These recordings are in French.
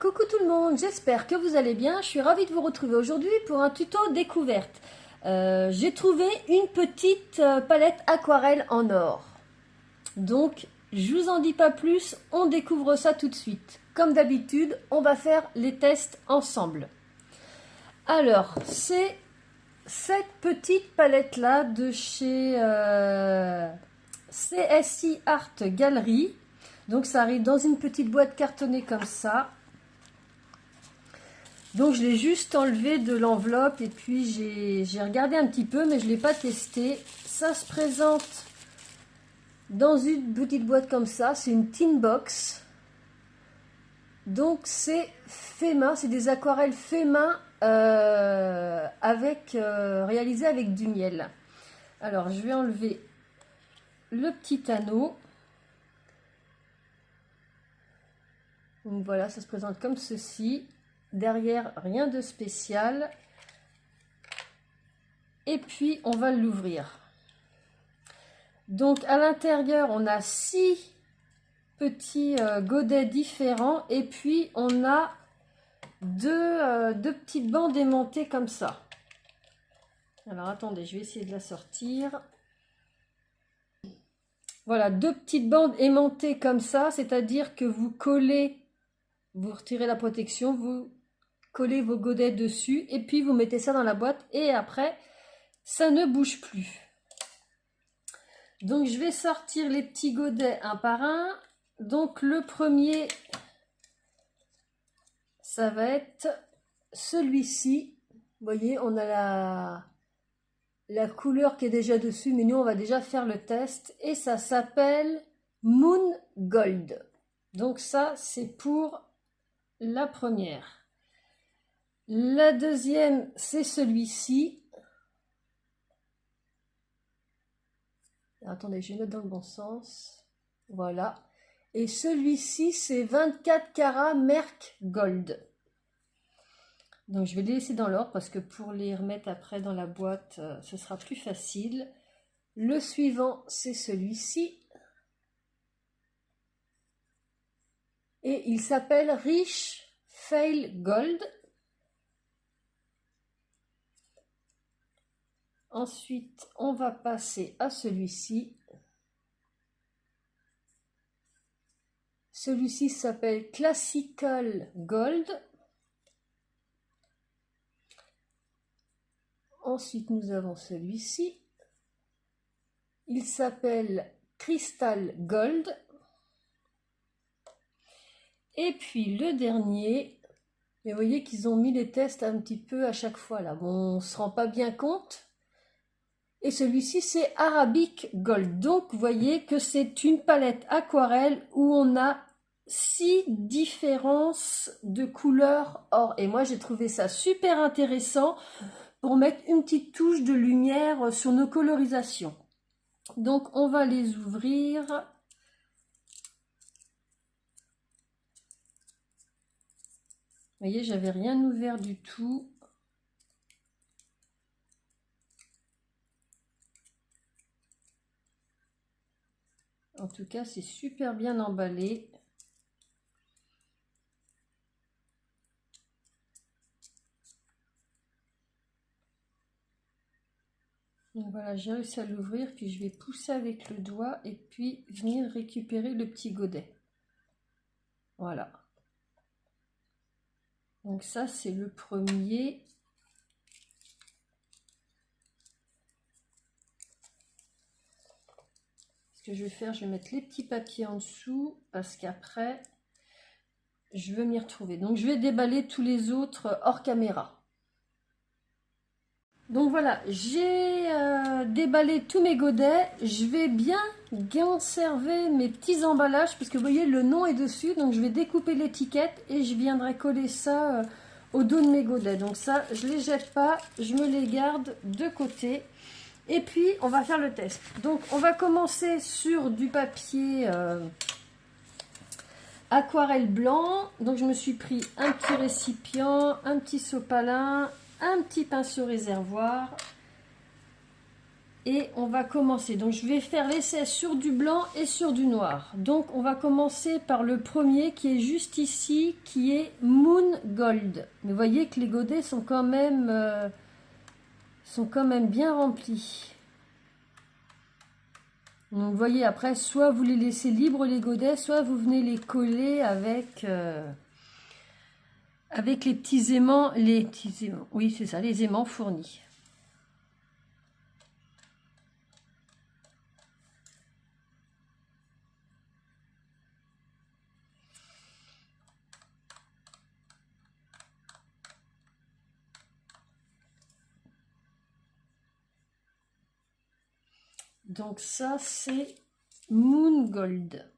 Coucou tout le monde, j'espère que vous allez bien. Je suis ravie de vous retrouver aujourd'hui pour un tuto découverte. J'ai trouvé une petite palette aquarelle en or. Donc, je vous en dis pas plus, on découvre ça tout de suite. Comme d'habitude, on va faire les tests ensemble. Alors, c'est cette petite palette-là de chez CSI Art Gallery. Donc, ça arrive dans une petite boîte cartonnée comme ça. Donc je l'ai juste enlevé de l'enveloppe et puis j'ai regardé un petit peu mais je ne l'ai pas testé. Ça se présente dans une petite boîte comme ça, c'est une tin box. Donc c'est fait main, c'est des aquarelles fait main réalisées avec du miel. Alors je vais enlever le petit anneau. Donc voilà, ça se présente comme ceci. Derrière, rien de spécial. Et puis, on va l'ouvrir. Donc, à l'intérieur, on a 6 petits godets différents. Et puis, on a deux petites bandes aimantées comme ça. Alors, attendez, je vais essayer de la sortir. Voilà, 2 petites bandes aimantées comme ça. C'est-à-dire que vous collez, vous retirez la protection, vous collez vos godets dessus et puis vous mettez ça dans la boîte et après ça ne bouge plus. Donc je vais sortir les petits godets un par un. Donc le premier, ça va être celui-ci. Vous voyez, on a la couleur qui est déjà dessus, mais nous on va déjà faire le test et ça s'appelle Moon Gold. Donc ça c'est pour la première. La deuxième, c'est celui-ci. Attendez, je vais mettre dans le bon sens. Voilà. Et celui-ci, c'est 24 carats Merk Gold. Donc, je vais les laisser dans l'ordre parce que pour les remettre après dans la boîte, ce sera plus facile. Le suivant, c'est celui-ci. Et il s'appelle Rich Fail Gold. Ensuite, on va passer à celui-ci. Celui-ci s'appelle Classical Gold. Ensuite, nous avons celui-ci. Il s'appelle Crystal Gold. Et puis le dernier, mais vous voyez qu'ils ont mis les tests un petit peu à chaque fois là. Bon, on ne se rend pas bien compte. Et celui-ci, c'est Arabic Gold. Donc, vous voyez que c'est une palette aquarelle où on a 6 différences de couleurs or. Et moi, j'ai trouvé ça super intéressant pour mettre une petite touche de lumière sur nos colorisations. Donc, on va les ouvrir. Vous voyez, j'avais rien ouvert du tout. En tout cas, c'est super bien emballé. Donc voilà, j'ai réussi à l'ouvrir, puis je vais pousser avec le doigt et puis venir récupérer le petit godet. Voilà. Donc ça, c'est le premier. Ce que je vais faire, je vais mettre les petits papiers en dessous parce qu'après, je veux m'y retrouver. Donc je vais déballer tous les autres hors caméra. Donc voilà, j'ai déballé tous mes godets. Je vais bien conserver mes petits emballages parce que vous voyez, le nom est dessus. Donc je vais découper l'étiquette et je viendrai coller ça au dos de mes godets. Donc ça, je ne les jette pas, je me les garde de côté. Et puis, on va faire le test. Donc, on va commencer sur du papier aquarelle blanc. Donc, je me suis pris un petit récipient, un petit sopalin, un petit pinceau réservoir. et on va commencer. Donc je vais faire l'essai sur du blanc et sur du noir. Donc on va commencer par le premier qui est juste ici, qui est Moon Gold. Mais vous voyez que les godets sont quand même bien remplis. Donc vous voyez, après, soit vous les laissez libres les godets, soit vous venez les coller avec les petits aimants, oui c'est ça, les aimants fournis. Donc ça c'est Moon Gold.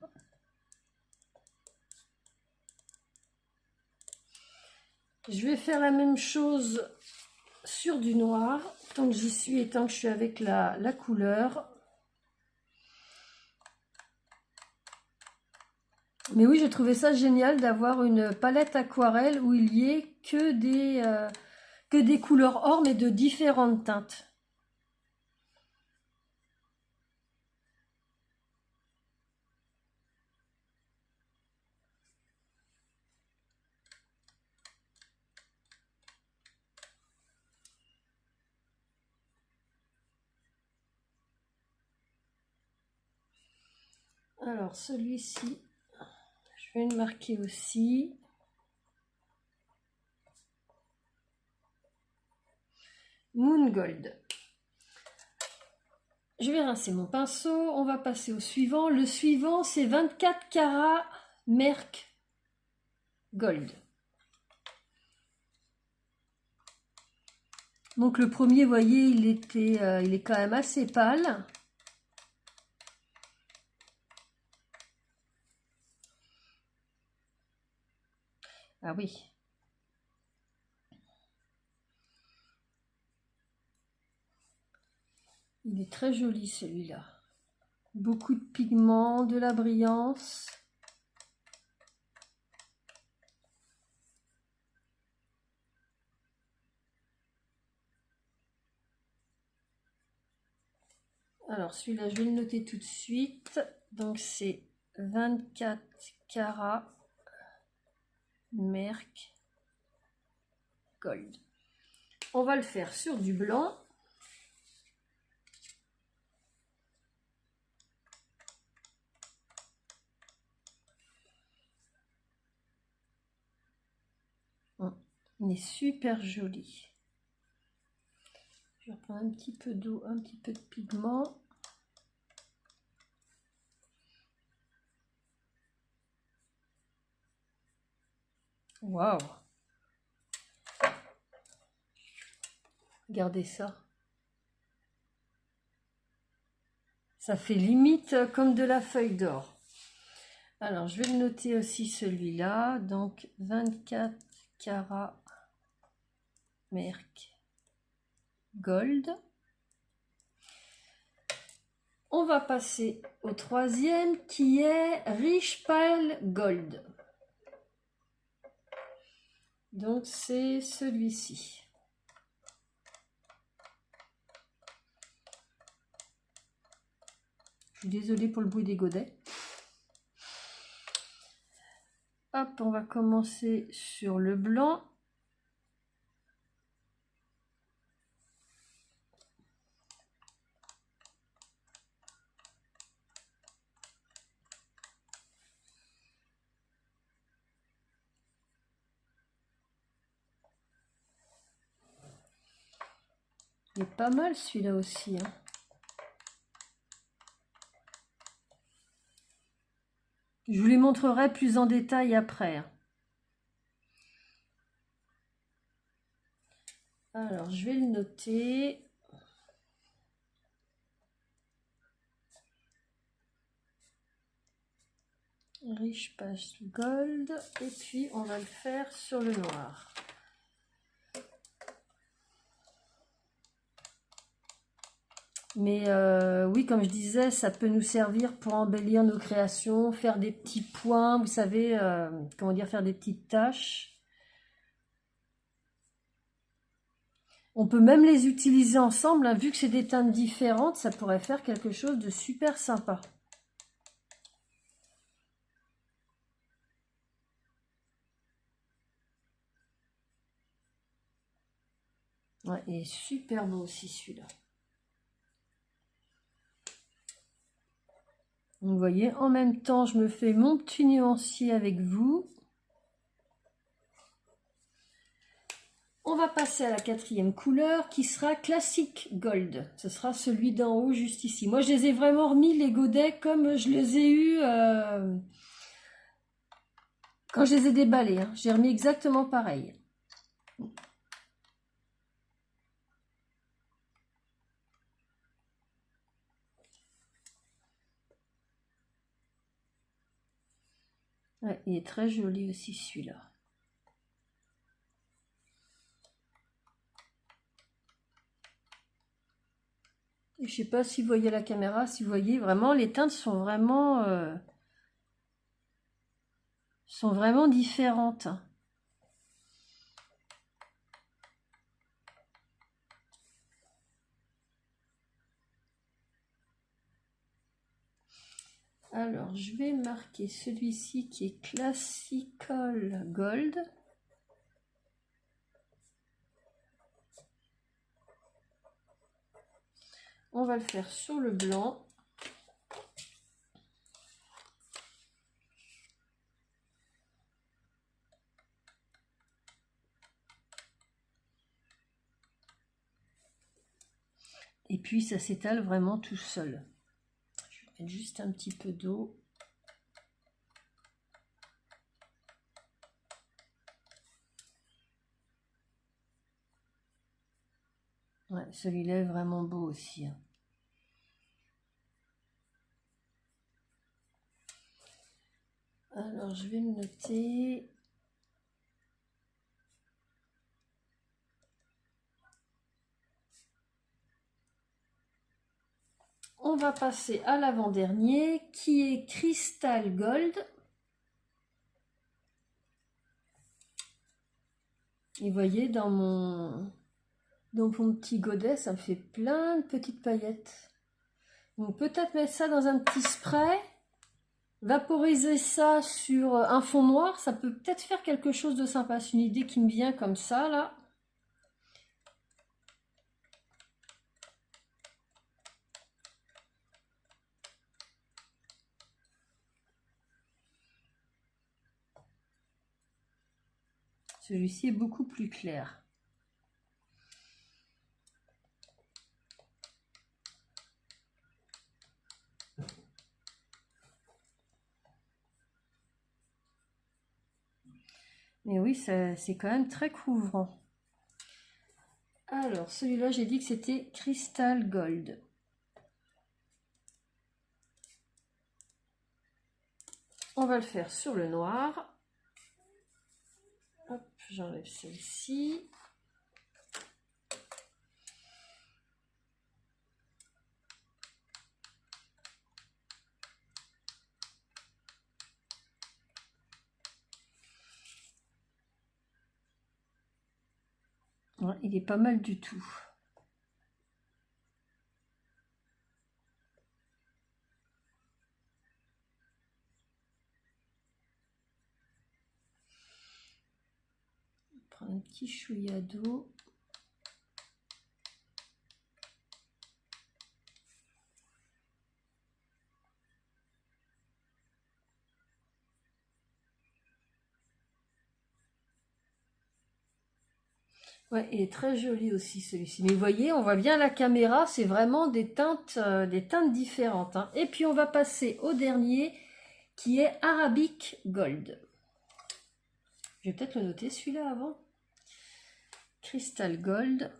Je vais faire la même chose sur du noir, tant que j'y suis et tant que je suis avec la couleur. Mais oui, j'ai trouvé ça génial d'avoir une palette aquarelle où il y ait que des couleurs or, mais de différentes teintes. Alors celui-ci, je vais le marquer aussi. Moon Gold. Je vais rincer mon pinceau, on va passer au suivant. Le suivant, c'est 24 carats Merk Gold. Donc le premier, vous voyez, il est quand même assez pâle. Ah oui. Il est très joli celui-là. Beaucoup de pigments, de la brillance. Alors celui-là, je vais le noter tout de suite. Donc c'est 24 carats Merk Gold. On va le faire sur du blanc. Il est super joli. Je vais reprendre un petit peu d'eau, un petit peu de pigment. Waouh! Regardez ça. Ça fait limite comme de la feuille d'or. Alors, je vais le noter aussi celui-là. Donc, 24 carats Merk Gold. On va passer au troisième qui est Rich Pale Gold. Donc, c'est celui-ci. Je suis désolée pour le bruit des godets. Hop, on va commencer sur le blanc. Il est pas mal celui-là aussi, hein. Je vous les montrerai plus en détail après. Alors, je vais le noter. Rich Pale Gold. Et puis, on va le faire sur le noir. Mais oui, comme je disais, ça peut nous servir pour embellir nos créations, faire des petits points, vous savez, comment dire, faire des petites taches. On peut même les utiliser ensemble, hein. Vu que c'est des teintes différentes, ça pourrait faire quelque chose de super sympa. Ouais, il est super beau aussi celui-là. Vous voyez, en même temps, je me fais mon petit nuancier avec vous. On va passer à la quatrième couleur qui sera Classic Gold. Ce sera celui d'en haut juste ici. Moi, je les ai vraiment remis les godets comme je les ai eus quand je les ai déballés. Hein. J'ai remis exactement pareil. Ouais, il est très joli aussi celui-là. Je ne sais pas si vous voyez la caméra, si vous voyez, vraiment les teintes sont vraiment différentes. Alors, je vais marquer celui-ci qui est Classical Gold. On va le faire sur le blanc. Et puis, ça s'étale vraiment tout seul. Je vais mettre juste un petit peu d'eau. Ouais, celui-là est vraiment beau aussi. Hein. Alors, je vais me noter. On va passer à l'avant-dernier qui est Crystal Gold. Et vous voyez, dans mon petit godet, ça me fait plein de petites paillettes. Donc peut-être mettre ça dans un petit spray, vaporiser ça sur un fond noir, ça peut peut-être faire quelque chose de sympa. C'est une idée qui me vient comme ça, là. Celui-ci est beaucoup plus clair. Mais oui, c'est quand même très couvrant. Alors, celui-là, j'ai dit que c'était Crystal Gold. On va le faire sur le noir. Hop, j'enlève celle-ci. Ouais, il est pas mal du tout. On prend un petit chouïa d'eau. Ouais, il est très joli aussi celui-ci. Mais vous voyez, on voit bien la caméra, c'est vraiment des teintes différentes. Hein. Et puis on va passer au dernier qui est Arabic Gold. Je vais peut-être le noter celui-là avant. Crystal Gold.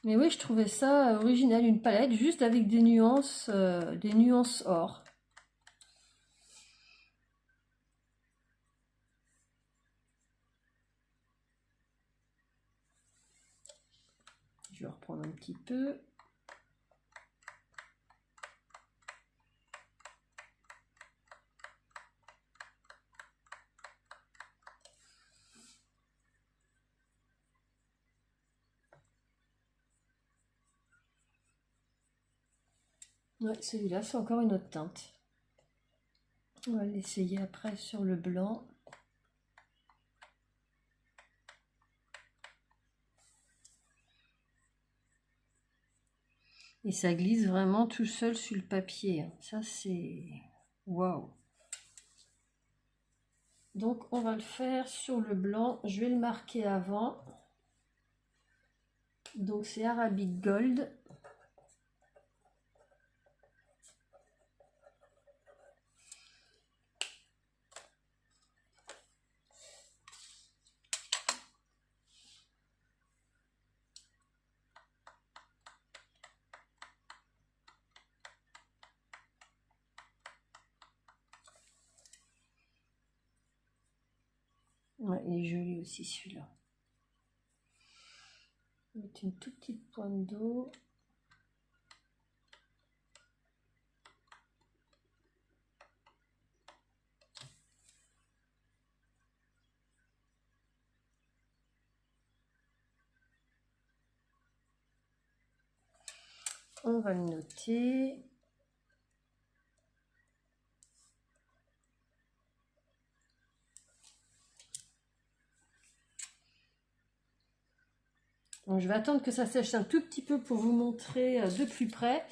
Mais oui, je trouvais ça original, une palette juste avec des nuances or. Je je vais reprendre un petit peu. Ouais, celui-là, c'est encore une autre teinte. On va l'essayer après sur le blanc. Et ça glisse vraiment tout seul sur le papier. Ça, c'est... Waouh! Donc, on va le faire sur le blanc. Je vais le marquer avant. Donc, c'est Arabic Gold. Ouais, il est joli aussi celui-là. Mettre une toute petite pointe d'eau. On va le noter. Donc, je vais attendre que ça sèche un tout petit peu pour vous montrer de plus près.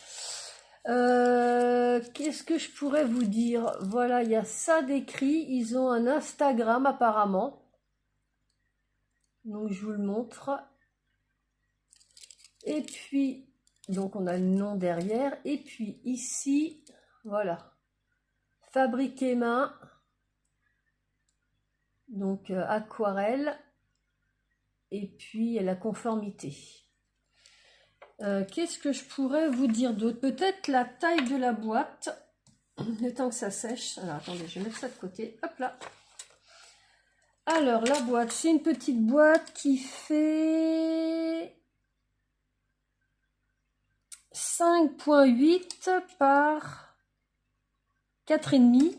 Qu'est-ce que je pourrais vous dire? Voilà, il y a ça d'écrit. Ils ont un Instagram apparemment. Donc je vous le montre. Et puis, donc on a le nom derrière. Et puis ici, voilà. Fabriqué main. Donc aquarelle. Et puis la conformité. Qu'est-ce que je pourrais vous dire d'autre? Peut-être la taille de la boîte. Le temps que ça sèche. Alors attendez, je vais mettre ça de côté. Hop là. Alors la boîte, c'est une petite boîte qui fait 5,8 par 4,5.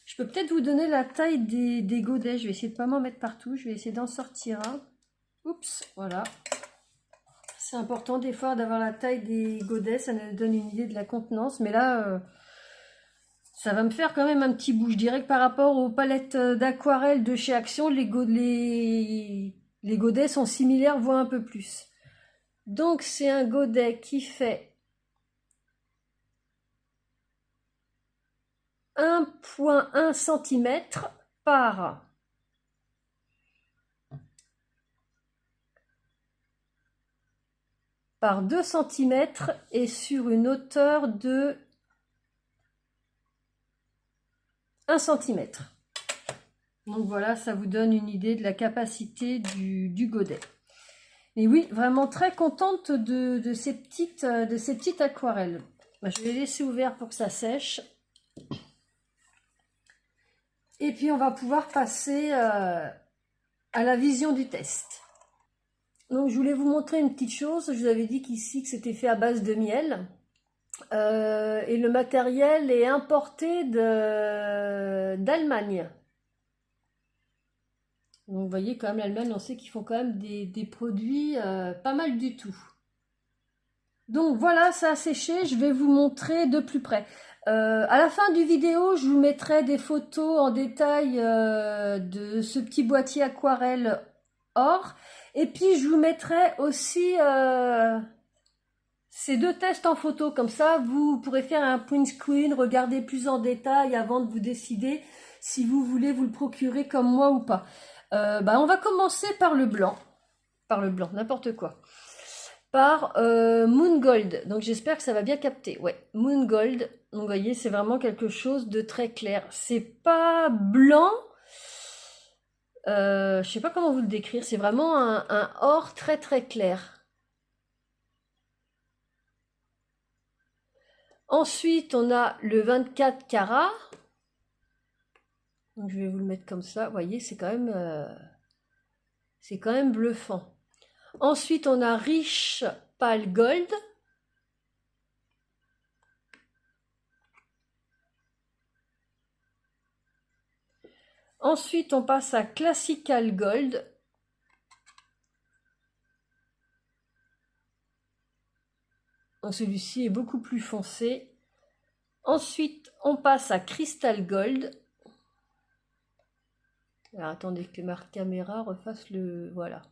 Je peux peut-être vous donner la taille des godets. Je vais essayer de ne pas m'en mettre partout. Je vais essayer d'en sortir un. Oups, voilà. C'est important des fois d'avoir la taille des godets. Ça nous donne une idée de la contenance. Mais là, ça va me faire quand même un petit bout. Je dirais que par rapport aux palettes d'aquarelle de chez Action, les godets sont similaires, voire un peu plus. Donc c'est un godet qui fait 1,1 cm par 2 cm et sur une hauteur de 1 cm. Donc voilà, ça vous donne une idée de la capacité du godet. Et oui, vraiment très contente de ces petites aquarelles. Je vais les laisser ouvertes pour que ça sèche. Et puis on va pouvoir passer à la vision du test. Donc je voulais vous montrer une petite chose. Je vous avais dit qu'ici que c'était fait à base de miel. Et le matériel est importé d'Allemagne. Donc vous voyez quand même l'Allemagne, on sait qu'ils font quand même des produits pas mal du tout. Donc voilà, ça a séché, je vais vous montrer de plus près. À la fin du vidéo, je vous mettrai des photos en détail de ce petit boîtier aquarelle or. Et puis je vous mettrai aussi ces deux tests en photo. Comme ça, vous pourrez faire un print screen, regarder plus en détail avant de vous décider si vous voulez vous le procurer comme moi ou pas. On va commencer par le blanc. Par le blanc, n'importe quoi. Par Moon Gold. Donc j'espère que ça va bien capter. Ouais, Moon Gold. Donc vous voyez, c'est vraiment quelque chose de très clair. C'est pas blanc. Je sais pas comment vous le décrire. C'est vraiment un or très très clair. Ensuite, on a le 24 carats. Donc, je vais vous le mettre comme ça. Vous voyez, c'est quand même bluffant. Ensuite, on a Rich Pale Gold. Ensuite, on passe à Classical Gold. Celui-ci est beaucoup plus foncé. Ensuite, on passe à Crystal Gold. Alors, attendez que ma caméra refasse le... Voilà.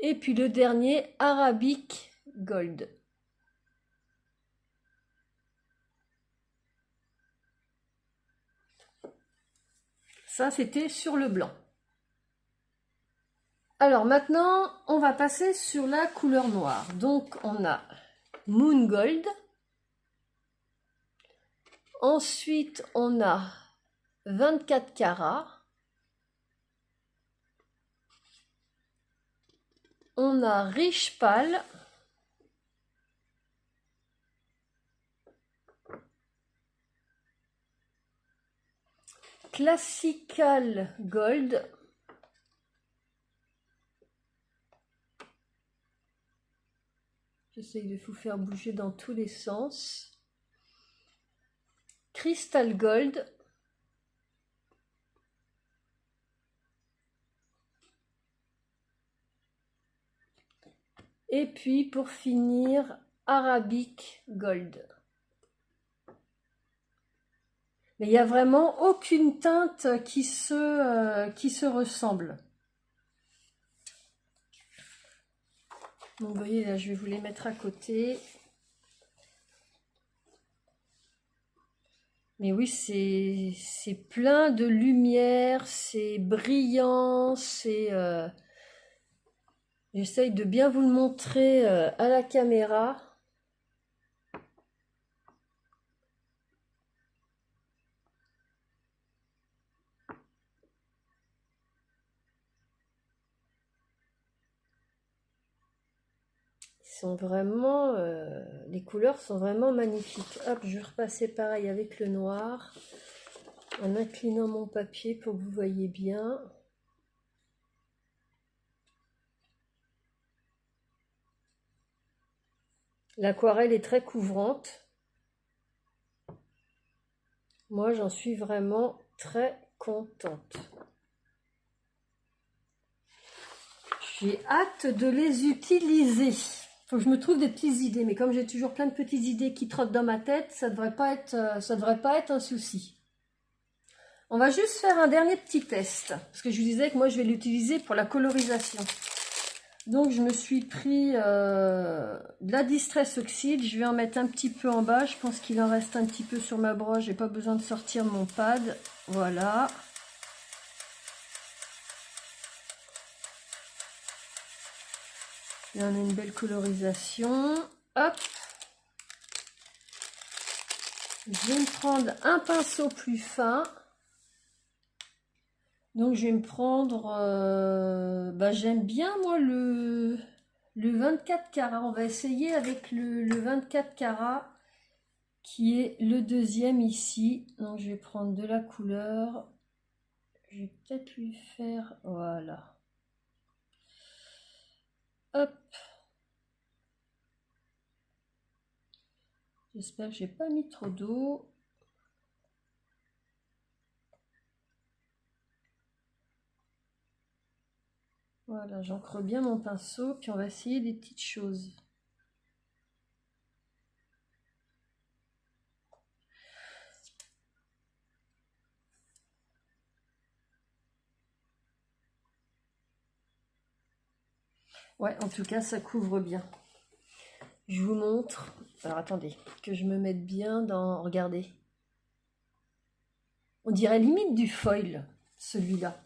Et puis le dernier, Arabic Gold. Ça, c'était sur le blanc. Alors maintenant, on va passer sur la couleur noire. Donc, on a Moon Gold. Ensuite, on a 24 carats. On a Rich Pale. Classical Gold. J'essaye de vous faire bouger dans tous les sens. Crystal Gold. Et puis pour finir, Arabic Gold. Mais il n'y a vraiment aucune teinte qui se ressemble. Donc vous voyez là, je vais vous les mettre à côté. Mais oui, c'est plein de lumière, c'est brillant, c'est... J'essaye de bien vous le montrer à la caméra. Sont vraiment, les couleurs sont vraiment magnifiques. Hop, je vais repasser pareil avec le noir, en inclinant mon papier pour que vous voyez bien. L'aquarelle est très couvrante. Moi, j'en suis vraiment très contente. J'ai hâte de les utiliser. Faut que je me trouve des petites idées, mais comme j'ai toujours plein de petites idées qui trottent dans ma tête, ça devrait pas être un souci. On va juste faire un dernier petit test, parce que je vous disais que moi je vais l'utiliser pour la colorisation. Donc je me suis pris de la Distress Oxide, je vais en mettre un petit peu en bas, je pense qu'il en reste un petit peu sur ma broche, j'ai pas besoin de sortir mon pad, voilà. Là on a une belle colorisation, hop. Je vais me prendre un pinceau plus fin. Donc je vais me prendre, j'aime bien moi le 24 carats. On va essayer avec le 24 carats qui est le deuxième ici. Donc je vais prendre de la couleur. Je vais peut-être lui faire, voilà. Hop. J'espère que j'ai pas mis trop d'eau. Voilà, j'encre bien mon pinceau, puis on va essayer des petites choses. Ouais, en tout cas, ça couvre bien. Je vous montre. Alors attendez, que je me mette bien dans... Regardez. On dirait limite du foil, celui-là.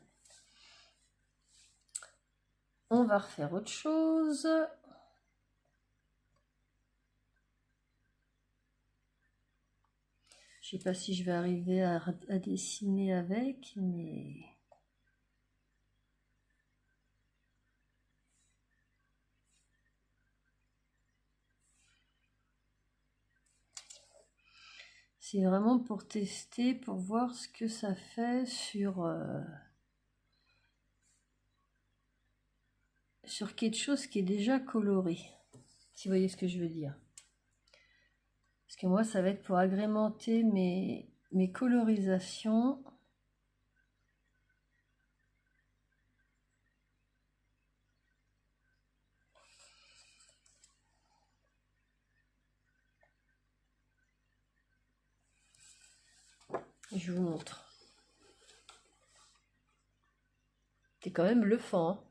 On va refaire autre chose. Je sais pas si je vais arriver à dessiner avec, mais... C'est vraiment pour tester, pour voir ce que ça fait sur sur quelque chose qui est déjà coloré. Si vous voyez ce que je veux dire. Parce que moi, ça va être pour agrémenter mes colorisations. Je vous montre. C'est quand même bluffant, hein.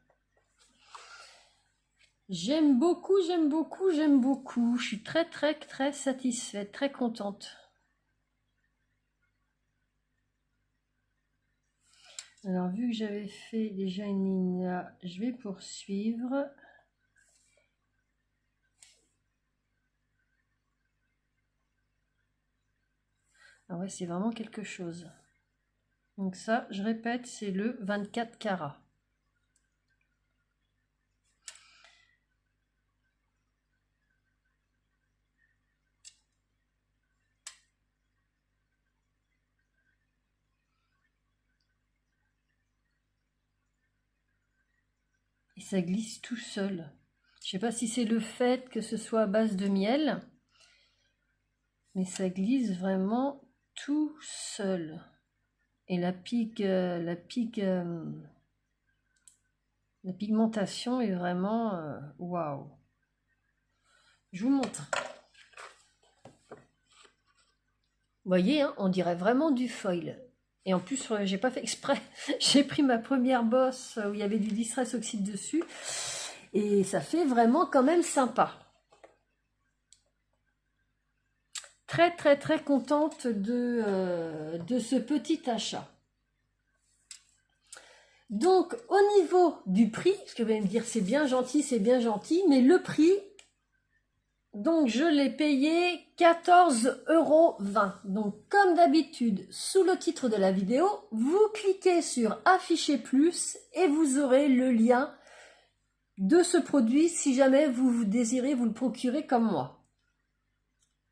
J'aime beaucoup, j'aime beaucoup, j'aime beaucoup. Je suis très, très, très satisfaite, très contente. Alors, vu que j'avais fait déjà une ligne là, je vais poursuivre. Ah ouais, c'est vraiment quelque chose. Donc ça, je répète, c'est le 24 carats. Et ça glisse tout seul. Je sais pas si c'est le fait que ce soit à base de miel, mais ça glisse vraiment tout seul. Et la pigmentation est vraiment waouh. Je vous montre. Vous voyez, hein, on dirait vraiment du foil. Et en plus, j'ai pas fait exprès. J'ai pris ma première bosse où il y avait du Distress Oxide dessus. Et ça fait vraiment quand même sympa. Très très très contente de ce petit achat. Donc au niveau du prix, parce que vous allez me dire c'est bien gentil, mais le prix, donc je l'ai payé 14,20 €. Donc comme d'habitude, sous le titre de la vidéo, vous cliquez sur afficher plus et vous aurez le lien de ce produit si jamais vous désirez vous le procurer comme moi.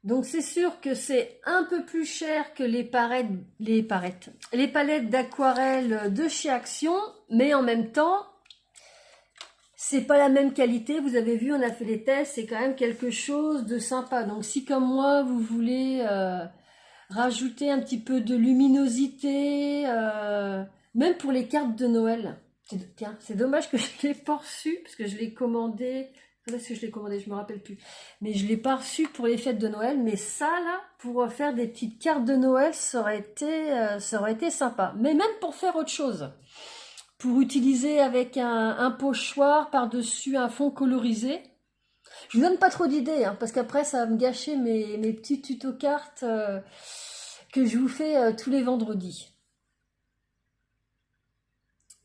Donc c'est sûr que c'est un peu plus cher que les palettes d'aquarelle de chez Action, mais en même temps, c'est pas la même qualité. Vous avez vu, on a fait les tests, c'est quand même quelque chose de sympa. Donc si comme moi, vous voulez rajouter un petit peu de luminosité, même pour les cartes de Noël. Tiens, c'est dommage que je ne l'ai pas reçu, parce que je l'ai commandé. Est-ce que je l'ai commandé? Je me rappelle plus. Mais je ne l'ai pas reçu pour les fêtes de Noël. Mais ça, là, pour faire des petites cartes de Noël, ça aurait été sympa. Mais même pour faire autre chose. Pour utiliser avec un pochoir par-dessus un fond colorisé. Je ne vous donne pas trop d'idées, hein, parce qu'après, ça va me gâcher mes petits tutos cartes que je vous fais tous les vendredis.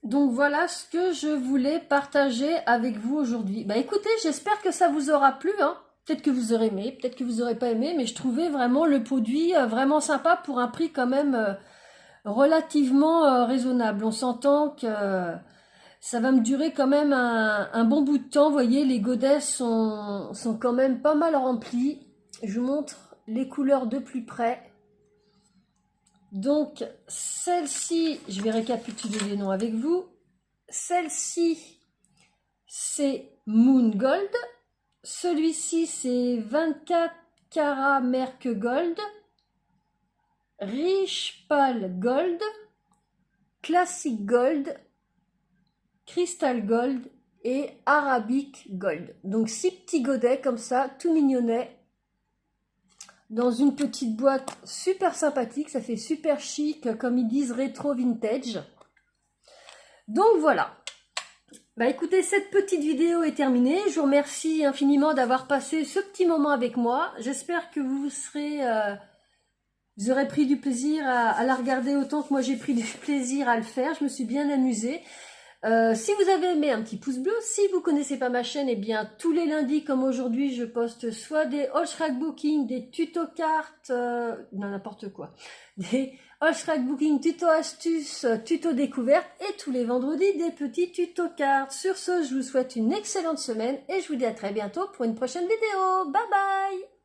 Donc voilà ce que je voulais partager avec vous aujourd'hui. Bah écoutez, j'espère que ça vous aura plu, hein. Peut-être que vous aurez aimé, peut-être que vous n'aurez pas aimé, mais je trouvais vraiment le produit vraiment sympa pour un prix quand même relativement raisonnable. On s'entend que ça va me durer quand même un bon bout de temps. Vous voyez, les godets sont quand même pas mal remplis. Je vous montre les couleurs de plus près. Donc, celle-ci, je vais récapituler les noms avec vous. Celle-ci, c'est Moon Gold. Celui-ci, c'est 24 carats Merk Gold. Rich Pal Gold. Classic Gold. Crystal Gold et Arabic Gold. Donc, 6 petits godets comme ça, tout mignonnets. Dans une petite boîte super sympathique, ça fait super chic, comme ils disent, rétro vintage. Donc voilà. Bah écoutez, cette petite vidéo est terminée. Je vous remercie infiniment d'avoir passé ce petit moment avec moi. J'espère que vous aurez pris du plaisir à la regarder autant que moi j'ai pris du plaisir à le faire. Je me suis bien amusée. Si vous avez aimé, un petit pouce bleu. Si vous connaissez pas ma chaîne, eh bien tous les lundis comme aujourd'hui, je poste soit des haul scrapbooking, des tutos cartes, n'importe quoi, des haul scrapbooking, tutos astuces, tutos découvertes, et tous les vendredis des petits tutos cartes. Sur ce, je vous souhaite une excellente semaine et je vous dis à très bientôt pour une prochaine vidéo. Bye bye.